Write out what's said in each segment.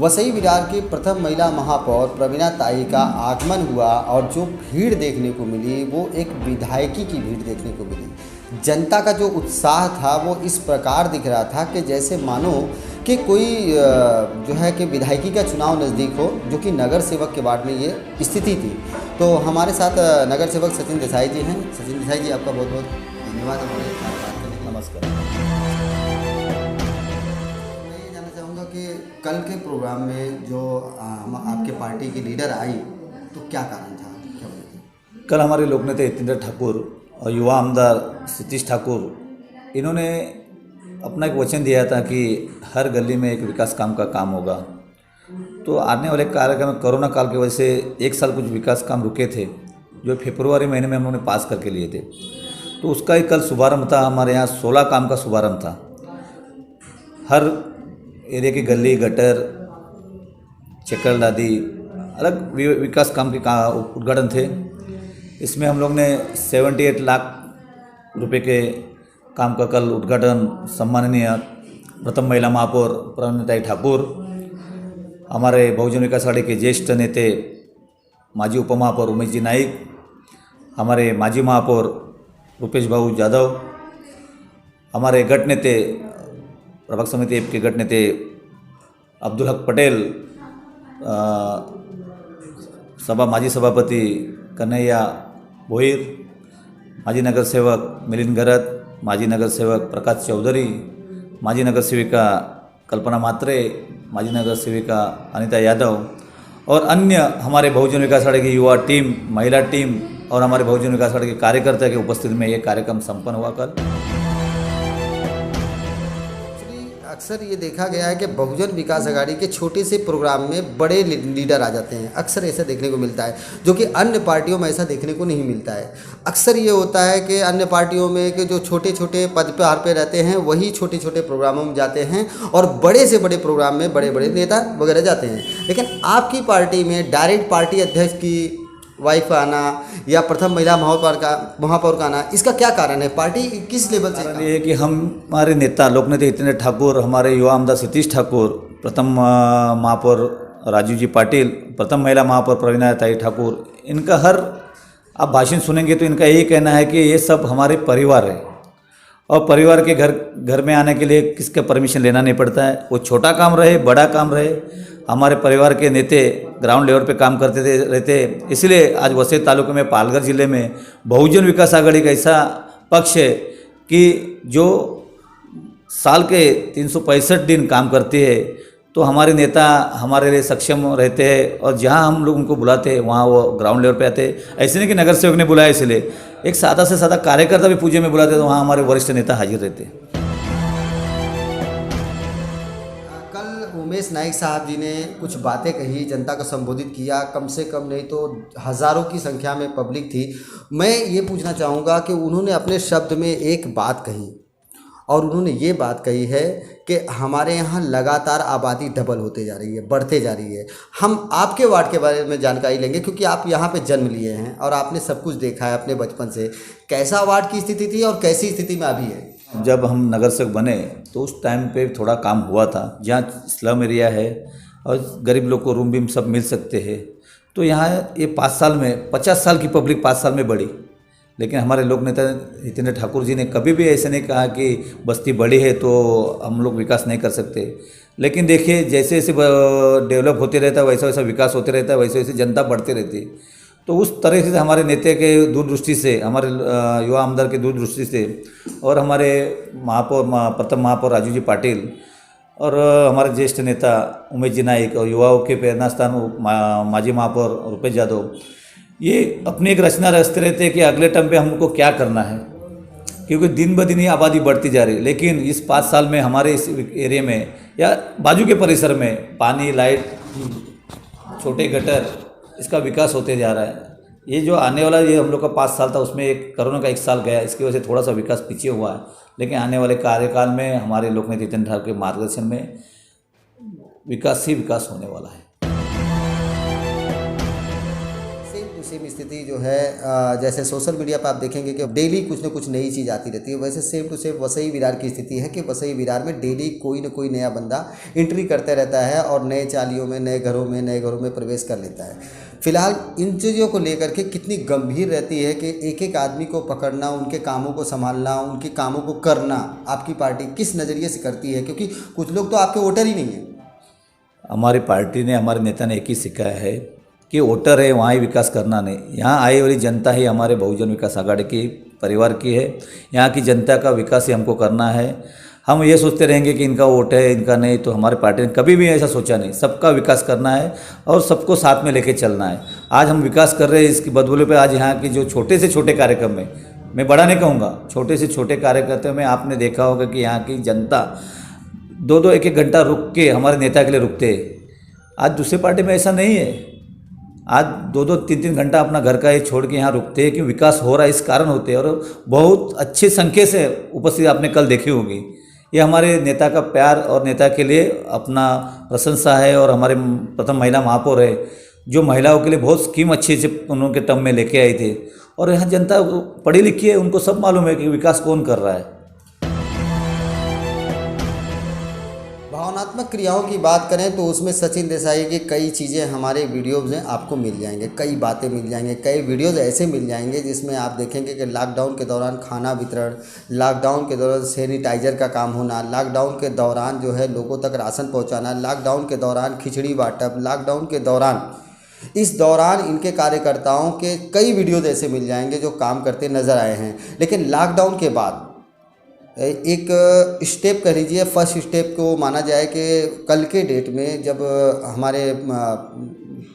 वसई विरार की प्रथम महिला महापौर प्रवीणा ताई का आगमन हुआ और जो भीड़ देखने को मिली वो एक विधायकी की भीड़ देखने को मिली। जनता का जो उत्साह था वो इस प्रकार दिख रहा था कि जैसे मानो कि कोई जो है कि विधायकी का चुनाव नज़दीक हो, जो कि नगर सेवक के वार्ड में ये स्थिति थी। तो हमारे साथ नगर सेवक सचिन देसाई जी हैं। सचिन देसाई जी, आपका बहुत बहुत धन्यवाद हमारे साथ बात करने के लिए। नमस्कार। मैं ये जानना चाहूँगा कि कल के प्रोग्राम में जो आपके पार्टी की लीडर आई तो क्या कारण था, क्या बोलते? कल हमारे लोकनेता हितेंद्र ठाकुर और युवा आमदार सतीश ठाकुर, इन्होंने अपना एक वचन दिया था कि हर गली में एक विकास काम का काम होगा। तो आने वाले कार्यक्रम कोरोना काल की वजह से एक साल कुछ विकास काम रुके थे, जो फरवरी महीने में हम लोगों ने पास करके लिए थे। तो उसका ही कल शुभारंभ था। हमारे यहाँ 16 काम का शुभारंभ था। हर एरिया की गली, गटर, चक्करदादी, अलग विकास काम के उद्घाटन थे। इसमें हम लोग ने 78 लाख रुपए के काम का कल उद्घाटन सम्माननीय प्रथम महिला महापौर प्रवीणा ताई ठाकुर, हमारे बहुजन विकास आघाड़ी के ज्येष्ठ नेते माजी उपमहापौर उमेश जी नाइक, हमारे माजी महापौर रुपेश भाऊ जाधव, हमारे गट नेते प्रभाग समिति के गट नेते अब्दुल हक पटेल, माजी सभापति कन्हैया भोईर, माजी नगर सेवक मिलिंद गरत, माजी नगर सेवक प्रकाश चौधरी, माजी नगर सेविका कल्पना मात्रे, माजी नगर सेविका अनीता यादव और अन्य हमारे बहुजन विकास आघाड़ी की युवा टीम, महिला टीम और हमारे बहुजन विकास आघाड़ी के कार्यकर्ता के उपस्थिति में ये कार्यक्रम संपन्न हुआ कल। अक्सर ये देखा गया है कि बहुजन विकास आघाड़ी के छोटे से प्रोग्राम में बड़े लीडर आ जाते हैं। अक्सर ऐसा देखने को मिलता है, जो कि अन्य पार्टियों में ऐसा देखने को नहीं मिलता है। अक्सर ये होता है कि अन्य पार्टियों में कि जो छोटे छोटे पद पे रहते हैं वही छोटे छोटे प्रोग्रामों में जाते हैं और बड़े से बड़े प्रोग्राम में बड़े बड़े नेता वगैरह जाते हैं। लेकिन आपकी पार्टी में डायरेक्ट पार्टी अध्यक्ष की वाइफ का आना या प्रथम महिला महापौर का आना, इसका क्या कारण है? पार्टी किस लेवल से? कारण ये है कि हमारे नेता लोकनेता हितेंद्र ठाकुर, हमारे युवा आमदार सतीश ठाकुर, प्रथम महापौर राजू जी पाटिल, प्रथम महिला महापौर प्रवीणा ताई ठाकुर, इनका हर आप भाषण सुनेंगे तो इनका यही कहना है कि ये सब हमारे परिवार है और परिवार के घर में आने के लिए किसका परमिशन लेना नहीं पड़ता है। वो छोटा काम रहे, बड़ा काम रहे, हमारे परिवार के नेते ग्राउंड लेवल पे काम करते रहते। इसलिए आज वसई तालुके में, पालघर जिले में बहुजन विकास आघाड़ी का ऐसा पक्ष है कि जो साल के 365 दिन काम करती है। तो हमारे नेता हमारे लिए सक्षम रहते हैं और जहां हम लोग उनको बुलाते हैं वहां वो ग्राउंड लेवल पे आते हैं। ऐसे नहीं कि नगर सेवक ने बुलाया इसलिए, एक सादा से सादा कार्यकर्ता भी पूजे में बुलाते तो वहाँ हमारे वरिष्ठ नेता हाजिर रहते हैं। उमेश नाइक साहब जी ने कुछ बातें कही, जनता को संबोधित किया, कम से कम नहीं तो हज़ारों की संख्या में पब्लिक थी। मैं ये पूछना चाहूँगा कि उन्होंने अपने शब्द में एक बात कही और उन्होंने ये बात कही है कि हमारे यहाँ लगातार आबादी डबल होते जा रही है, बढ़ते जा रही है। हम आपके वार्ड के बारे में जानकारी लेंगे क्योंकि आप यहाँ पे जन्म लिए हैं और आपने सब कुछ देखा है अपने बचपन से। कैसा वार्ड की स्थिति थी और कैसी स्थिति में अभी है? जब हम नगर सेवक बने तो उस टाइम पे थोड़ा काम हुआ था, जहाँ स्लम एरिया है और गरीब लोग को रूम भी सब मिल सकते हैं। तो यहाँ ये 5 साल में 50 साल की पब्लिक 5 साल में बढ़ी। लेकिन हमारे लोक नेता हितेंद्र ठाकुर जी ने कभी भी ऐसे नहीं कहा कि बस्ती बड़ी है तो हम लोग विकास नहीं कर सकते। लेकिन देखिए, जैसे जैसे डेवलप होते रहता है वैसा वैसा विकास होते रहता है, वैसे वैसे जनता बढ़ती रहती है। तो उस तरह से हमारे नेता के दूरदृष्टि से, हमारे युवा आमदार के दूरदृष्टि से और हमारे प्रथम महापौर राजू जी पाटिल और हमारे ज्येष्ठ नेता उमेश जी नाइक और युवाओं के प्रेरणा स्थान माजी महापौर रुपेश यादव, ये अपनी एक रचना रचते रहते हैं कि अगले टर्म पे हमको क्या करना है, क्योंकि दिन ब दिन ये आबादी बढ़ती जा रही है। लेकिन इस 5 साल में हमारे इस एरिया में या बाजू के परिसर में पानी, लाइट, छोटे गटर, इसका विकास होते जा रहा है। ये जो आने वाला ये हम लोग का 5 साल था उसमें एक कोरोना का 1 साल गया, इसकी वजह से थोड़ा सा विकास पीछे हुआ है। लेकिन आने वाले कार्यकाल में हमारे लोकनेता हितेंद्र ठाकुर के मार्गदर्शन में विकास ही विकास होने वाला है। सेम स्थिति जो है जैसे सोशल मीडिया पर आप देखेंगे कि डेली कुछ ना कुछ नई चीज़ आती रहती है, वैसे same to same Vasai Virar की स्थिति है कि वसई विरार में डेली कोई ना कोई नया बंदा एंट्री करते रहता है और नए चालियों में नए घरों में प्रवेश कर लेता है। फिलहाल इन चीज़ों को लेकर के कितनी गंभीर रहती है कि एक एक आदमी को पकड़ना, उनके कामों को संभालना, उनके कामों को करना आपकी पार्टी किस नज़रिए से करती है, क्योंकि कुछ लोग तो आपके वोटर ही नहीं हैं। हमारी पार्टी ने, हमारे नेता ने एक ही सिखाया है कि वोटर है वहाँ ही विकास करना नहीं, यहाँ आई वाली जनता ही हमारे बहुजन विकास आघाड़ी की परिवार की है। यहाँ की जनता का विकास ही हमको करना है। हम ये सोचते रहेंगे कि इनका वोट है इनका नहीं, तो हमारे पार्टी ने कभी भी ऐसा सोचा नहीं। सबका विकास करना है और सबको साथ में लेके चलना है। आज हम विकास कर रहे हैं, इसकी बदौलत पे आज यहाँ की जो छोटे से छोटे कार्यक्रम में, मैं बड़ा नहीं कहूँगा, छोटे से छोटे कार्यकर्ता में आपने देखा होगा कि यहाँ की जनता 2-2 1-1 घंटा रुक के हमारे नेता के लिए रुकते हैं। आज दूसरी पार्टी में ऐसा नहीं है। आज 2-2 3-3 घंटा अपना घर का ये छोड़ के यहाँ रुकते हैं कि विकास हो रहा है, इस कारण होते हैं। और बहुत अच्छी संख्या से उपस्थित आपने कल देखी होगी। ये हमारे नेता का प्यार और नेता के लिए अपना प्रशंसा है। और हमारे प्रथम महिला महापौर है जो महिलाओं के लिए बहुत स्कीम अच्छी से उन्होंने टर्म में लेके आए थे। और यहाँ जनता पढ़ी लिखी है, उनको सब मालूम है कि विकास कौन कर रहा है। भावनात्मक क्रियाओं की बात करें तो उसमें सचिन देसाई की कई चीज़ें हमारे वीडियोज़ में आपको मिल जाएंगे, कई बातें मिल जाएंगे, कई वीडियोज़ ऐसे मिल जाएंगे जिसमें आप देखेंगे कि लॉकडाउन के दौरान खाना वितरण, लॉकडाउन के दौरान सैनिटाइज़र का काम होना, लॉकडाउन के दौरान जो है लोगों तक राशन पहुँचाना, लॉकडाउन के दौरान खिचड़ी बाँटप, लॉकडाउन के दौरान इस दौरान इनके कार्यकर्ताओं के कई वीडियोज़ ऐसे मिल जाएंगे जो काम करते नज़र आए हैं। लेकिन लॉकडाउन के बाद एक स्टेप कह लीजिए, फर्स्ट स्टेप को माना जाए कि कल के डेट में जब हमारे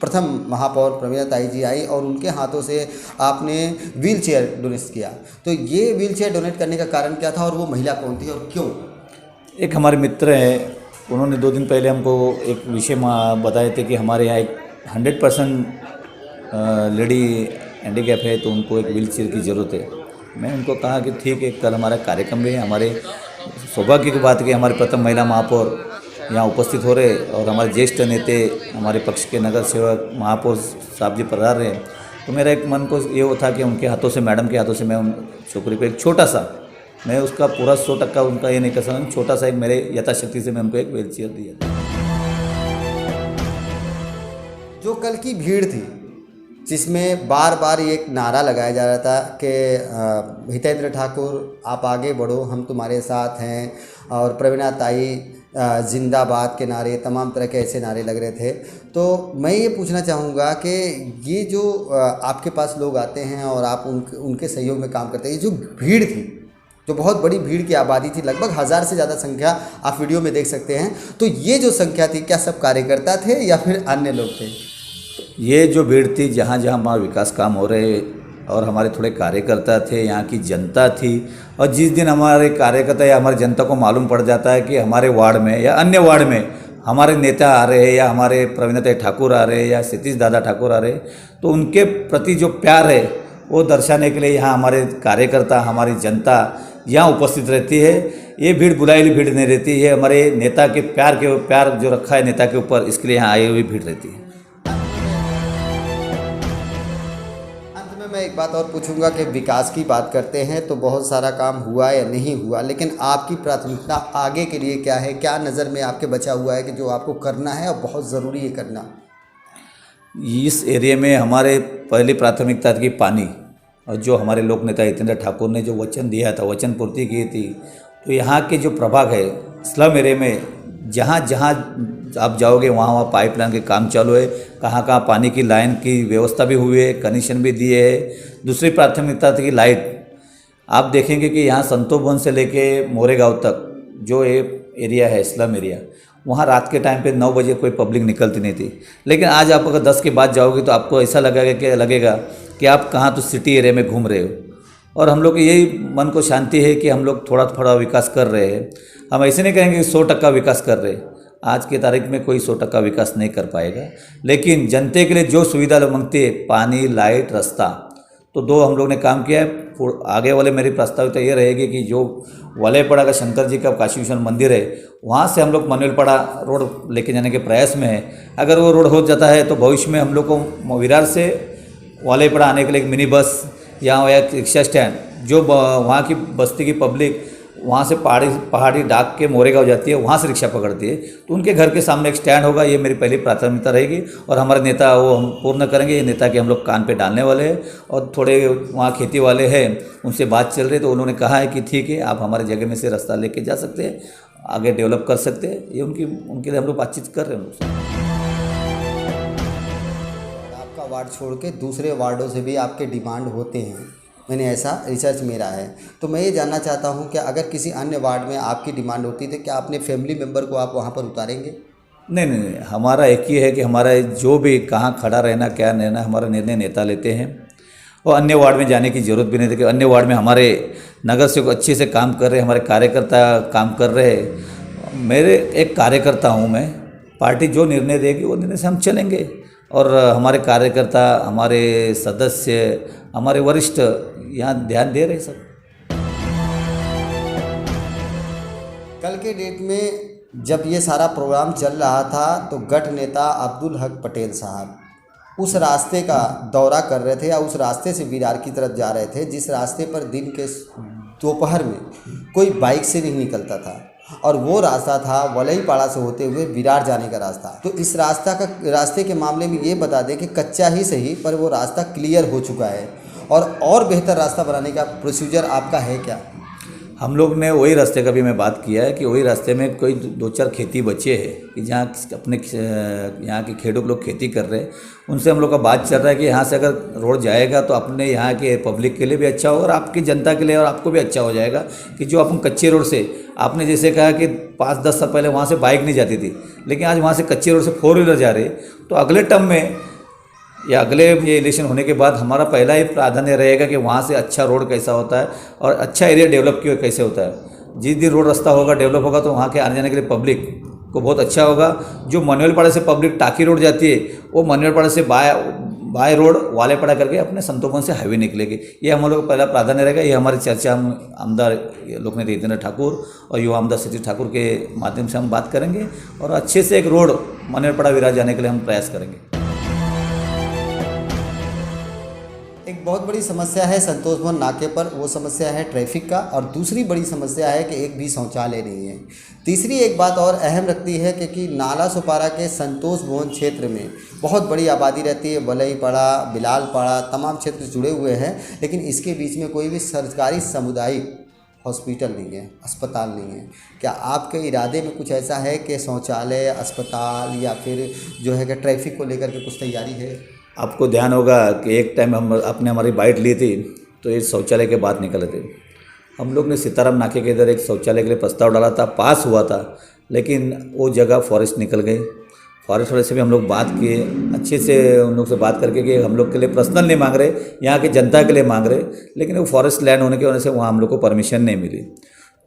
प्रथम महापौर प्रवीणा ताई जी आई और उनके हाथों से आपने व्हील चेयर डोनेट किया, तो ये व्हील चेयर डोनेट करने का कारण क्या था और वो महिला कौन थी और क्यों? एक हमारे मित्र हैं, उन्होंने 2 दिन पहले हमको एक विषय बताए थे कि हमारे यहाँ एक 100% लेडी हैंडीकैप है, तो उनको एक व्हील चेयर की ज़रूरत है। मैं उनको कहा कि ठीक है, कल हमारा कार्यक्रम भी है। हमारे सौभाग्य की बात है कि हमारे प्रथम महिला महापौर यहाँ उपस्थित हो रहे और हमारे ज्येष्ठ नेते, हमारे पक्ष के नगर सेवक महापौर साहब जी पधार रहे हैं। तो मेरा एक मन को ये था कि उनके हाथों से, मैडम के हाथों से मैं उन छोकरी पे एक छोटा सा, मैं उसका पूरा 100% उनका ये नहीं कर सकता, छोटा सा एक मेरे यथाशक्ति से मैं उनको एक व्हील चेयर दिया। जो कल की भीड़ थी जिसमें बार बार एक नारा लगाया जा रहा था कि हितेंद्र ठाकुर आप आगे बढ़ो, हम तुम्हारे साथ हैं, और प्रवीणा ताई जिंदाबाद के नारे, तमाम तरह के ऐसे नारे लग रहे थे। तो मैं ये पूछना चाहूँगा कि ये जो आपके पास लोग आते हैं और आप उनके सहयोग में काम करते हैं, ये जो भीड़ थी, जो बहुत बड़ी भीड़ की आबादी थी, लगभग 1000 से ज़्यादा संख्या आप वीडियो में देख सकते हैं, तो ये जो संख्या थी क्या सब कार्यकर्ता थे या फिर अन्य लोग थे? ये जो भीड़ थी, जहाँ जहाँ हमारे विकास काम हो रहे और हमारे थोड़े कार्यकर्ता थे, यहाँ की जनता थी। और जिस दिन हमारे कार्यकर्ता या हमारी जनता को मालूम पड़ जाता है कि हमारे वार्ड में या अन्य वार्ड में हमारे नेता आ रहे हैं या हमारे प्रवीणा ठाकुर आ रहे हैं या सतीश दादा ठाकुर आ रहे हैं, तो उनके प्रति जो प्यार है वो दर्शाने के लिए यहाँ हमारे कार्यकर्ता, हमारी जनता यहाँ उपस्थित रहती है। ये भीड़ बुलाएली भीड़ नहीं रहती है, हमारे नेता के प्यार जो रखा है नेता के ऊपर, इसके लिए यहाँ आई हुई भीड़ रहती है। मैं एक बात और पूछूंगा कि विकास की बात करते हैं तो बहुत सारा काम हुआ या नहीं हुआ, लेकिन आपकी प्राथमिकता आगे के लिए क्या है? क्या नज़र में आपके बचा हुआ है कि जो आपको करना है और बहुत ज़रूरी है करना? इस एरिया में हमारे पहली प्राथमिकता थी पानी, और जो हमारे लोक नेता हितेंद्र ठाकुर ने जो वचन दिया था, वचन पूर्ति की थी। तो यहाँ के जो प्रभाग है स्लम एरिया में, जहाँ जहाँ आप जाओगे वहाँ वहाँ पाइपलाइन के काम चालू है, कहाँ कहाँ पानी की लाइन की व्यवस्था भी हुई है, कनेक्शन भी दिए है। दूसरी प्राथमिकता थी लाइट। आप देखेंगे कि यहाँ संतो भवन से लेके मोरे गाँव तक जो एरिया है स्लम एरिया, वहाँ रात के टाइम पे 9 बजे कोई पब्लिक निकलती नहीं थी। लेकिन आज आप अगर 10 के बाद जाओगे तो आपको ऐसा लगेगा कि आप कहाँ तो सिटी एरिया में घूम रहे हो। और हम लोग को यही मन को शांति है कि हम लोग थोड़ा थोड़ा विकास कर रहे हैं। हम ऐसे नहीं कहेंगे कि 100% विकास कर रहे हैं। आज की तारीख में कोई 100% विकास नहीं कर पाएगा, लेकिन जनते के लिए जो सुविधा मांगती है, पानी, लाइट, रास्ता, तो 2 हम लोग ने काम किया है। आगे वाले मेरी प्रस्तावित ये रहेगी कि जो वलयपड़ा का शंकर जी का काशी विश्वनाथ मंदिर है, वहाँ से हम लोग मनवेलपड़ा रोड लेके जाने के प्रयास में है। अगर वो रोड हो जाता है तो भविष्य में हम लोग को विरार से वालेपड़ा आने के लिए एक मिनी बस या एक रिक्शा स्टैंड, जो वहाँ की बस्ती की पब्लिक वहाँ से पहाड़ी डाक के मोरेगांव जाती है, वहाँ से रिक्शा पकड़ती है, तो उनके घर के सामने एक स्टैंड होगा। ये मेरी पहली प्राथमिकता रहेगी और हमारे नेता वो हम पूर्ण करेंगे। ये नेता के हम लोग कान पे डालने वाले हैं। और थोड़े वहाँ खेती वाले हैं, उनसे बात चल रही है, तो उन्होंने कहा है कि ठीक है, आप हमारे जगह में से रास्ता लेके जा सकते हैं, आगे डेवलप कर सकते हैं। ये उनके लिए हम लोग बातचीत कर रहे हैं उनसे। आपका वार्ड छोड़ के दूसरे वार्डों से भी आपके डिमांड होते हैं, मैंने ऐसा रिसर्च मेरा है। तो मैं ये जानना चाहता हूँ कि अगर किसी अन्य वार्ड में आपकी डिमांड होती तो क्या अपने फैमिली मेम्बर को आप वहाँ पर उतारेंगे? नहीं, हमारा एक ही है कि हमारा जो भी कहाँ खड़ा रहना, क्या रहना, हमारा निर्णय नेता लेते हैं। और अन्य वार्ड में जाने की ज़रूरत भी नहीं थी कि अन्य वार्ड में हमारे नगर सेवक अच्छे से काम कर रहे हैं, हमारे कार्यकर्ता काम कर रहे हैं। मेरे एक कार्यकर्ता हूँ मैं, पार्टी जो निर्णय देगी वो निर्णय से हम चलेंगे। और हमारे कार्यकर्ता, हमारे सदस्य, हमारे वरिष्ठ यहाँ ध्यान दे रहे सब। कल के डेट में जब ये सारा प्रोग्राम चल रहा था तो गठ नेता अब्दुल हक पटेल साहब उस रास्ते का दौरा कर रहे थे या उस रास्ते से विरार की तरफ जा रहे थे, जिस रास्ते पर दिन के दोपहर में कोई बाइक से नहीं निकलता था, और वो रास्ता था वलईपाड़ा से होते हुए विरार जाने का रास्ता। तो इस रास्ते के मामले में ये बता दें कि कच्चा ही सही पर वो रास्ता क्लियर हो चुका है, और बेहतर रास्ता बनाने का प्रोसीजर आपका है क्या? हम लोग ने वही रास्ते का भी मैं बात किया है कि वही रास्ते में कोई 2-4 खेती बचे हैं कि जहाँ अपने यहाँ के खेडूत लोग खेती कर रहे हैं, उनसे हम लोग का बात चल रहा है कि यहाँ से अगर रोड जाएगा तो अपने यहाँ के पब्लिक के लिए भी अच्छा होगा और आपकी जनता के लिए और आपको भी अच्छा हो जाएगा। कि जो अपन कच्चे रोड से, आपने जैसे कहा कि 5-10 साल पहले वहाँ से बाइक नहीं जाती थी, लेकिन आज वहाँ से कच्चे रोड से 4 व्हीलर जा रहे, तो अगले टर्म में या अगले ये इलेक्शन होने के बाद हमारा पहला ही प्राधान्य रहेगा कि वहाँ से अच्छा रोड कैसा होता है और अच्छा एरिया डेवलप क्यों कैसे होता है। जिस दिन रोड रास्ता होगा, डेवलप होगा, तो वहाँ के आने जाने के लिए पब्लिक को बहुत अच्छा होगा। जो मनवेलपाड़ा से पब्लिक टाकी रोड जाती है, वो मनवेलपाड़ा से बाय रोड वालेपाड़ा करके अपने संतोपन से हाईवे निकलेगी। ये हम लोग का पहला प्राधान्य रहेगा। ये हमारी चर्चा हम आमदार लोकनेता जितेंद्र ठाकुर और युवा आमदार सतीश ठाकुर के माध्यम से हम बात करेंगे और अच्छे से एक रोड मनवेलपाड़ा विरार जाने के लिए हम प्रयास करेंगे। एक बहुत बड़ी समस्या है संतोष भवन नाके पर, वो समस्या है ट्रैफिक का, और दूसरी बड़ी समस्या है कि एक भी शौचालय नहीं है। तीसरी एक बात और अहम रखती है कि नाला सुपारा के संतोष भवन क्षेत्र में बहुत बड़ी आबादी रहती है, वलईपाड़ा, बिलालपाड़ा, तमाम क्षेत्र जुड़े हुए हैं, लेकिन इसके बीच में कोई भी सरकारी सामुदायिक हॉस्पिटल नहीं है, अस्पताल नहीं है। क्या आपके इरादे में कुछ ऐसा है कि शौचालय, अस्पताल या फिर जो है कि ट्रैफिक को लेकर के कुछ तैयारी है? आपको ध्यान होगा कि एक टाइम हमारी बाइट ली थी तो ये शौचालय के बात निकले थे। हम लोग ने सीताराम नाके के इधर एक शौचालय के लिए प्रस्ताव डाला था, पास हुआ था, लेकिन वो जगह फॉरेस्ट निकल गई। फॉरेस्ट वाले से भी हम लोग बात किए, अच्छे से उन लोग से बात करके कि हम लोग के लिए पर्सनल नहीं मांग रहे, यहाँ की जनता के लिए मांग रहे, लेकिन वो फॉरेस्ट लैंड होने की वजह से वहाँ हम लोग को परमिशन नहीं मिली।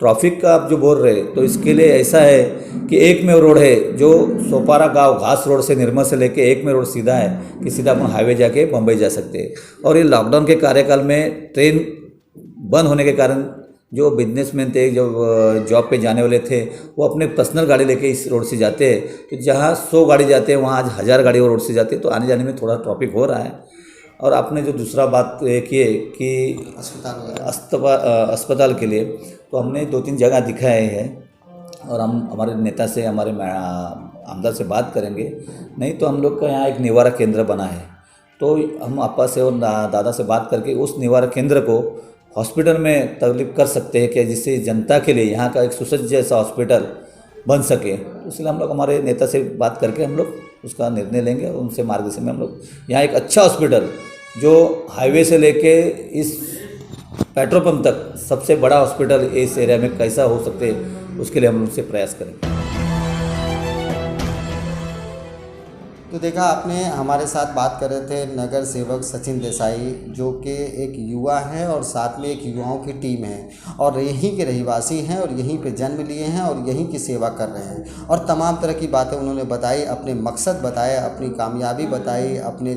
ट्रैफिक का आप जो बोल रहे तो इसके लिए ऐसा है कि एक में रोड है जो सोपारा गांव घास रोड से निर्मल से लेके एक में रोड सीधा है कि सीधा अपन हाईवे जाके बम्बई जा सकते हैं। और ये लॉकडाउन के कार्यकाल में ट्रेन बंद होने के कारण जो बिजनेसमैन थे, जो जॉब पे जाने वाले थे, वो अपने पर्सनल गाड़ी लेके इस रोड से जाते हैं। तो जहाँ 100 गाड़ी जाते हैं वहाँ आज 1000 गाड़ी वो रोड से जाते हैं, तो आने जाने में थोड़ा ट्रैफिक हो रहा है। और आपने जो दूसरा बात की है कि अस्पताल के लिए, तो हमने 2-3 जगह दिखाए हैं और हम हमारे नेता से, हमारे आमदार से बात करेंगे। नहीं तो हम लोग का यहाँ एक निवारक केंद्र बना है, तो हम आपा से और दादा से बात करके उस निवारक केंद्र को हॉस्पिटल में तब्दील कर सकते हैं, क्या जिससे जनता के लिए यहाँ का एक सुसज्ज जैसा हॉस्पिटल बन सके। तो इसलिए हम लोग हमारे नेता से बात करके हम लोग उसका निर्णय लेंगे और उनसे मार्गदर्शन में हम लोग यहाँ एक अच्छा हॉस्पिटल जो हाईवे से लेके इस पेट्रोल पंप तक सबसे बड़ा हॉस्पिटल इस एरिया में कैसा हो सकते, उसके लिए हम उनसे प्रयास करेंगे। तो देखा आपने, हमारे साथ बात कर रहे थे नगर सेवक सचिन देसाई, जो कि एक युवा हैं और साथ में एक युवाओं की टीम है और यहीं के रहवासी हैं और यहीं पे जन्म लिए हैं और यहीं की सेवा कर रहे हैं। और तमाम तरह की बातें उन्होंने बताई, अपने मकसद बताए, अपनी कामयाबी बताई, अपने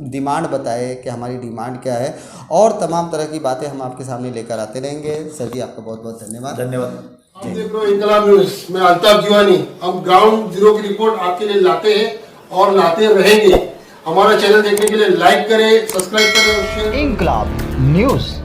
डिमांड बताए कि हमारी डिमांड क्या है, और तमाम तरह की बातें हम आपके सामने लेकर आते रहेंगे। सर जी, आपका बहुत बहुत धन्यवाद। धन्यवाद। हम देख रहे हो इनकलाब न्यूज़, मैं अल्ताफ जीवानी। हम ग्राउंड जीरो की रिपोर्ट आपके लिए लाते हैं और लाते रहेंगे। हमारा चैनल देखने के लिए लाइक करें, सब्सक्राइब करें और शेयर इंकलाब न्यूज़।